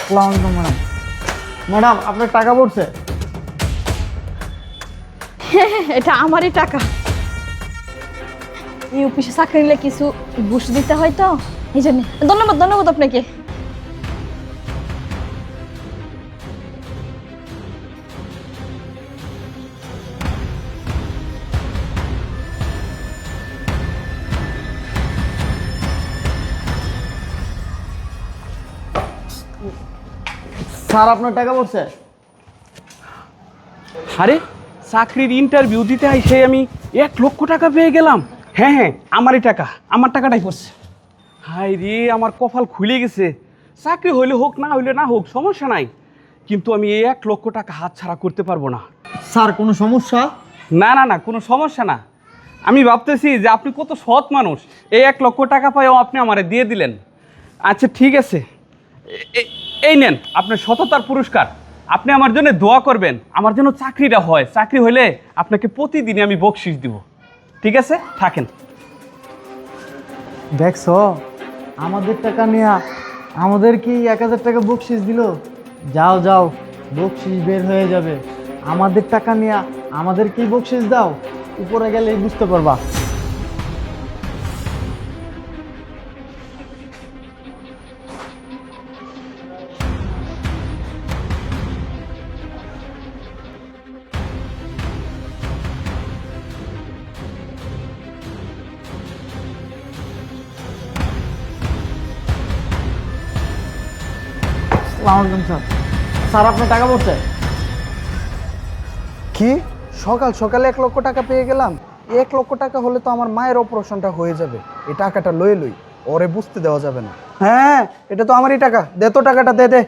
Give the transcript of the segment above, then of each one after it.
আসসালামু আলাইকুম madam. Madam আপনার টাকা পড়ছে। এটা আমারই টাকা। এই অফিসে চাকরি নিলে কিছু ঘুষ দিতে হয় তো এই জন্য। ধন্যবাদ ধন্যবাদ আপনাকে। স্যার আপনার টাকা পড়ছে। আরে চাকরির ইন্টারভিউ দিতে সেই আমি 1,00,000 টাকা পেয়ে গেলাম। হ্যাঁ হ্যাঁ, আমারই টাকা, আমার টাকাটাই পড়ছে। হাই রে, আমার কপাল খুলে গেছে। চাকরি হইলে হোক, না হইলে না হোক, সমস্যা নাই, কিন্তু আমি এই 1,00,000 টাকা হাত ছাড়া করতে পারবো না। স্যার কোনো সমস্যা? না না না, কোনো সমস্যা না। আমি ভাবতেছি যে আপনি কত সৎ মানুষ, এই 1,00,000 টাকা পাইও আপনি আমারে দিয়ে দিলেন। আচ্ছা ঠিক আছে, এই নেন আপনার সততার পুরস্কার। আপনি আমার জন্য দোয়া করবেন, আমার জন্য চাকরিটা হয়। চাকরি হলে আপনাকে প্রতিদিনই আমি বকশিশ দিব। ঠিক আছে, থাকেন। দেখছো আমাদের টাকা নিয়ে আমাদের কি 1,000 টাকা বকশিস দিল। যাও যাও, বকশিস বের হয়ে যাবে। আমাদের টাকা নিয়ে আমাদের কি বকশিস দাও, উপরে গেলেই বুঝতে পারবা। আসসালামু আলাইকুম স্যার। স্যার আপনার টাকা পড়ছে। কি সকাল সকালে 1,00,000 টাকা পেয়ে গেলাম? 1,00,000 টাকা হলে তো আমার মায়ের অপারেশনটা হয়ে যাবে। এই টাকাটা লয়ে লই, ওরে বুঝতে দেওয়া যাবে না। হ্যাঁ, এটা তো আমারই টাকা, দে তো টাকাটা, দে দে।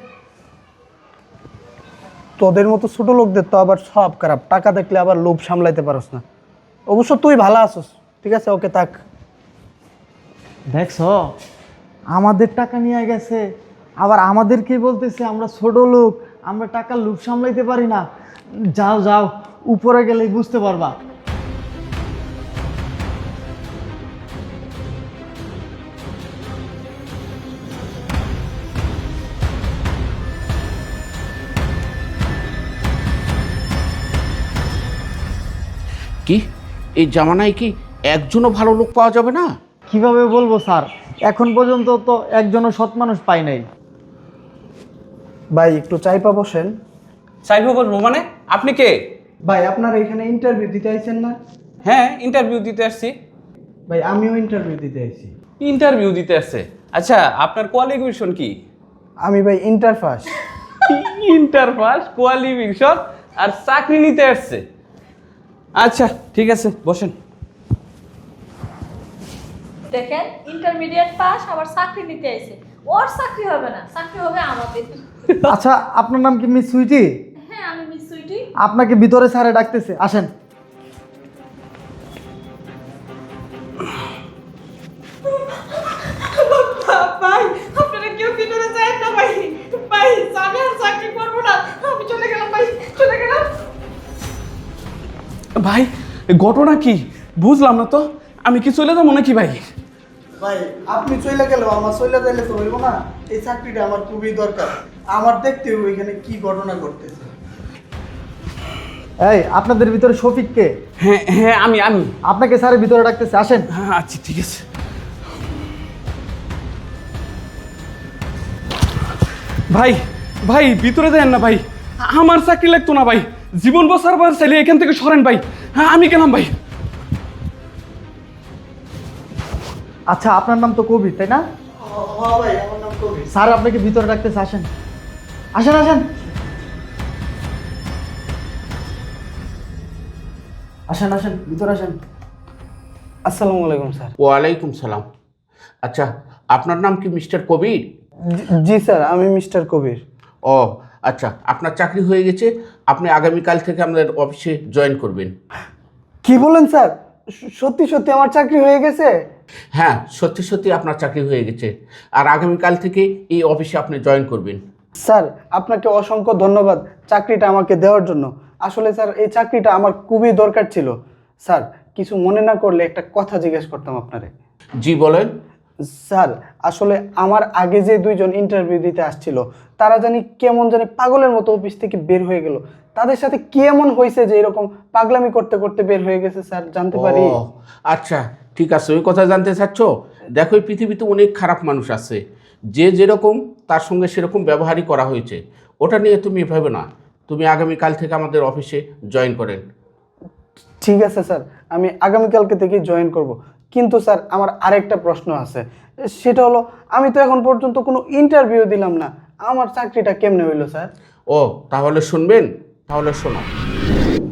তোদের মতো ছোট লোকদের তো আবার সব খারাপ, টাকা দেখলে আবার লোভ সামলাইতে পারস না। অবশ্য তুই ভালো আছিস, ঠিক আছে, ওকে থাক। দেখছো আমাদের টাকা নিয়ে গেছে, আবার আমাদেরকে বলতেছে আমরা ছোট লোক, আমরা টাকা লোভ সামলাইতে পারি না। যাও যাও, উপরে গেলেই বুঝতে পারবা। কি এই জামানায় কি একজনও ভালো লোক পাওয়া যাবে না? কিভাবে বলবো স্যার, এখন পর্যন্ত তো একজনও সৎ মানুষ পাই নাই। ভাই একটু চাইপা বসেন। চাইবো বলবো মানে? আপনি কে? ভাই আপনারা এখানে ইন্টারভিউ দিতে আইছেন না? হ্যাঁ, ইন্টারভিউ দিতে আসছি। ভাই আমিও ইন্টারভিউ দিতে আইছি। ইন্টারভিউ দিতে আসছে? আচ্ছা, আপনার কোয়ালিফিকেশন কি? আমি ভাই inter pass. Inter pass, qualification, আর চাকরি নিতে আসছে। আচ্ছা ঠিক আছে, বসেন। দেখেন, ইন্টারমিডিয়েট পাস আবার চাকরি নিতে আইছে। ওর চাকরি হবে না, চাকরি হবে আমাদের। আচ্ছা আপনার নাম কি মিস সুইটি? হ্যাঁ, আমি মিস সুইটি। আপনাকে ভিতরে স্যারে ডাকতেছে, আসেন। ভাই, আপনারা কেউ ভিতরে যায় না ভাই। ভাই, আমি আর চাকরি করব না, আমি চলে গেলাম ভাই, চলে গেলাম। ভাই, ঘটনা কি বুঝলাম না তো। আমি কি চলে যাবো নাকি ভাই? ভাই আপনি চলে গেলেও আমার চলে যাইলে তো হইব না। এই চাকরিটা আমার খুবই দরকার। আমার দেখতে হবে এখানে কি ঘটনা ঘটতেছে। এই আপনাদের ভিতরে শফিক কে? হ্যাঁ হ্যাঁ, আমি। আপনাকে স্যারের ভিতরে ডাকতেছে, আসেন। হ্যাঁ আচ্ছা ঠিক আছে। ভাই ভাই, ভিতরে দেন না ভাই, আমার চাকরি লাগতো না ভাই। জীবন বাঁচাবার চাইলে এখান থেকে সরেন ভাই। হ্যাঁ আমি গেলাম ভাই। আচ্ছা আপনার নাম তো কবির, তাই না? হ্যাঁ ভাই, আমার নাম কবির। স্যার আপনাকে ভিতরে ডাকতেছে, আসেন আসেন আসেন আসেন আসেন, ভিতরে আসেন। আসসালামু আলাইকুম স্যার। ওয়ালাইকুম সালাম। আচ্ছা, আপনার নাম কি মিস্টার কবির? জি স্যার, আমি মিস্টার কবির। ও আচ্ছা, আপনার চাকরি হয়ে গেছে। আপনি আগামীকাল থেকে আমাদের অফিসে জয়েন করবেন। কি বলেন স্যার? সত্যি সত্যি আমার চাকরি হয়ে গেছে? হ্যাঁ, সত্যি সত্যি আপনার চাকরি হয়ে গেছে, আর আগামীকাল থেকে এই অফিসে আপনি জয়েন করবেন। স্যার আপনাকে অসংখ্য ধন্যবাদ চাকরিটা আমাকে দেওয়ার জন্য। আসলে স্যার এই চাকরিটা আমার খুবই দরকার ছিল। স্যার কিছু মনে না করলে একটা কথা জিজ্ঞেস করতাম আপনারে। জি বলেন। স্যার আসলে আমার আগে যে দুইজন ইন্টারভিউ দিতে আসছিল তারা জানি কেমন জানি পাগলের মতো অফিস থেকে বের হয়ে গেল। তাদের সাথে কি এমন হয়েছে যে এরকম পাগলামি করতে করতে বের হয়ে গেছে স্যার, জানতে পারি? ও আচ্ছা, ঠিক আছে, ওই কথা জানতে চাচ্ছ? দেখো, এই পৃথিবীতে অনেক খারাপ মানুষ আছে, যে যেরকম তার সঙ্গে সেরকম ব্যবহারই করা হয়েছে। ওটা নিয়ে তুমি ভেবে না, তুমি আগামীকাল থেকে আমাদের অফিসে জয়েন করেন। ঠিক আছে স্যার, আমি আগামীকালকে থেকে জয়েন করব। কিন্তু স্যার আমার আরেকটা প্রশ্ন আছে, সেটা হলো আমি তো এখন পর্যন্ত কোনো ইন্টারভিউ দিলাম না, আমার চাকরিটা কেমনে হইলো স্যার? ও তাহলে শুনবেন, তাহলে শোনো।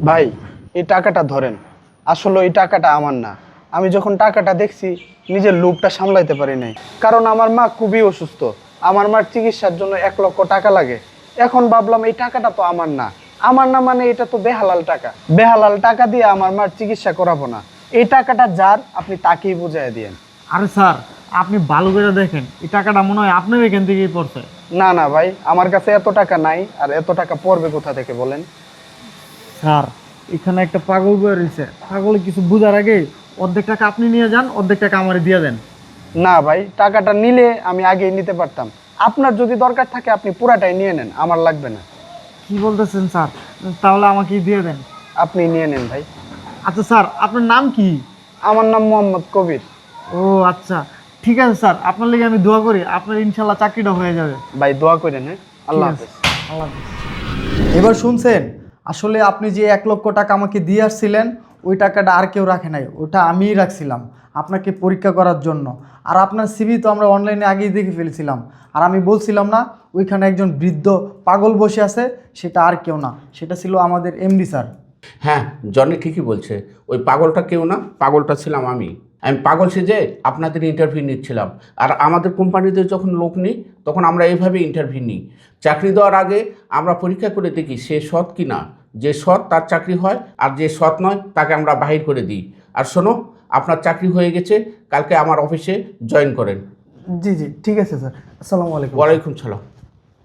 ভাই এই টাকাটা ধরেন, আসলে এই টাকাটা আমার না। আমি যখন টাকাটা দেখছি নিজের লোভটা সামলাইতে পারি নাই, কারণ আমার মা খুবই অসুস্থ, আমার মার চিকিৎসার জন্য 1 লক্ষ টাকা লাগে। এখন ভাবলাম এই টাকাটা তো আমার না, আমার না মানে এটা তো বেহালাল টাকা, বেহালাল টাকা দিয়ে আমার মার চিকিৎসা করাবো না। এই টাকাটা যার, আপনি তাকেই বুঝাই দিয়েন। আরে স্যার, আপনি ভালো করে দেখেন, এই টাকাটা মনে হয় আপনার এখান থেকেই পড়ছে। না না ভাই, আমার কাছে এত টাকা নাই, আর এত টাকা পড়বে কোথা থেকে বলেন? স্যার, এখানে একটা পাগল বয়ে রয়েছে, পাগল কিছু বুঝার আগে অর্ধেক টাকা আপনি নিয়ে যান, অর্ধেক টাকা আমারে দিয়ে দেন। না ভাই, টাকাটা নিলে আমি আগেই নিতে পারতাম। আপনার যদি দরকার থাকে আপনি পুরাটাই নিয়ে নেন, আমার লাগবে না। কি বলতেছেন স্যার? তাহলে আমাকে দিয়ে দেন। আপনি নিয়ে নেন ভাই। আচ্ছা স্যার, আপনার নাম কি? আমার নাম মোহাম্মদ কবির। ও আচ্ছা, ঠিক আছে স্যার, আপনার লেগে আমি দোয়া করি, আপনার ইনশাল্লাহ চাকরিটা হয়ে যাবে। ভাই দোয়া করেন, হ্যাঁ? আল্লাহ হাফেজ। আল্লাহ হাফেজ। এবার শুনছেন, আসলে আপনি যে 1 লক্ষ টাকা আমাকে দিয়ে আসছিলেন, ওই টাকাটা আর কেউ রাখে নাই, ওটা আমিই রাখছিলাম আপনাকে পরীক্ষা করার জন্য। আর আপনার সিভি তো আমরা অনলাইনে আগেই দেখে ফেলেছিলাম। আর আমি বলছিলাম না, ওইখানে একজন বৃদ্ধ পাগল বসে আছে, সেটা আর কেউ না, সেটা ছিল আমাদের এমডি স্যার। হ্যাঁ, জনি ঠিকই বলছে, ওই পাগলটা কেউ না, পাগলটা ছিলাম আমি। আমি পাগল সেজে আপনাদের ইন্টারভিউ নিচ্ছিলাম। আর আমাদের কোম্পানিতে যখন লোক নিই তখন আমরা এইভাবে ইন্টারভিউ নিই। চাকরি দেওয়ার আগে আমরা পরীক্ষা করে দেখি সে সৎ কি না। যে সৎ তার চাকরি হয়, আর যে সৎ নয় তাকে আমরা বাহির করে দিই। আর শোনো, আপনার চাকরি হয়ে গেছে, কালকে আমার অফিসে জয়েন করেন। জি জি, ঠিক আছে স্যার, আসসালামু আলাইকুম। ওয়ালাইকুম সালাম।